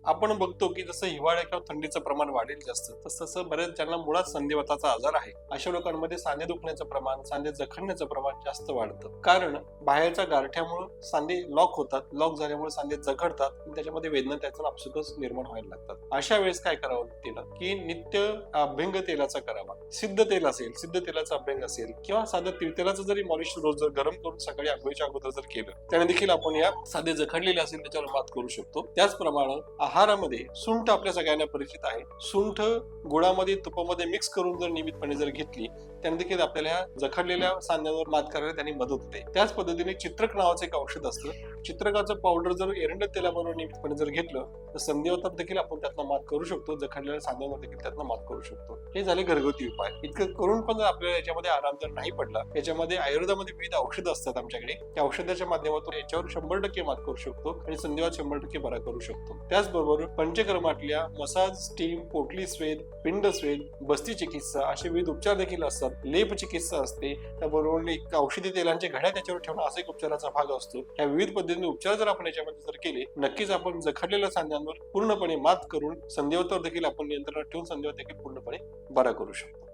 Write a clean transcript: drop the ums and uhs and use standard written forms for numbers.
आपण बघतो की जसं हिवाळ्या किंवा थंडीचं प्रमाण वाढेल जास्त, तसं बऱ्याच ज्यांना मुळात संधिवाताचा आजार आहे अशा लोकांमध्ये सांधे दुखण्याचं प्रमाण, सांधे जखडण्याचं प्रमाण जास्त वाढतं. कारण बाहेरच्या गारठ्यामुळे सांधे लॉक होतात, लॉक झाल्यामुळे सांधे जखडतात आणि त्याच्यामध्ये वेदना त्याचा आपसुकच निर्माण व्हायला लागतात. अशा वेळेस काय करावं तिला की नित्य अभ्यंग तेलाचा करावा. सिद्ध तेल असेल, सिद्ध तेलाचा अभ्यंग असेल किंवा साधं तिळतेलाचं जरी मॉलिश रोज जर गरम करून सकाळी आंघोळीच्या अगोदर जर केलं त्याने देखील आपण या साधे जखडलेले असेल त्याच्यावर मात करू शकतो. त्याचप्रमाणे आहारामध्ये सुंठ आपल्या सगळ्यांना परिचित आहे. सुंठ गुळामध्ये तुपामध्ये मिक्स करून जर नियमितपणे जर घेतली त्याने देखील आपल्याला जखडलेल्या सांध्यावर मात करायला त्यांनी मदत होते. त्याच पद्धतीने चित्रक नावाचं एक औषध असतं. चित्रकाचं पावडर जर एरंड तेलाबरोबर नियमितपणे जर घेतलं तर संधिवातात देखील आपण त्यातनं मात करू शकतो, जखडलेल्या सांध्यावर देखील त्यातनं मात करू शकतो. हे झाले घरगुती उपाय. इतकं करून पण जर आपल्याला याच्यामध्ये आराम जर नाही पडला, याच्यामध्ये आयुर्वेदामध्ये विविध औषधं असतात आमच्याकडे. त्या औषधाच्या माध्यमातून याच्यावर 100% मात करू शकतो आणि संधिवात 100% बरा करू शकतो. त्याचबरोबर पंचकर्मातल्या मसाज, स्टीम, पोटली स्वेद, पिंड स्वेद, बस्ती चिकित्सा असे विविध उपचार देखील असतात. लेप चिकित्सा असते, त्याबरोबर एक औषधी तेलांचे घड्या त्याच्यावर ठेवणं असा एक उपचाराचा भाग असतो. ह्या विविध पद्धतीने उपचार जर आपण याच्यामध्ये जर केले, नक्कीच आपण जखडलेल्या सांध्यांवर पूर्णपणे मात करून संधिवातावर देखील आपण नियंत्रणात ठेवून संधिवात देखील पूर्णपणे बरा करू शकतो.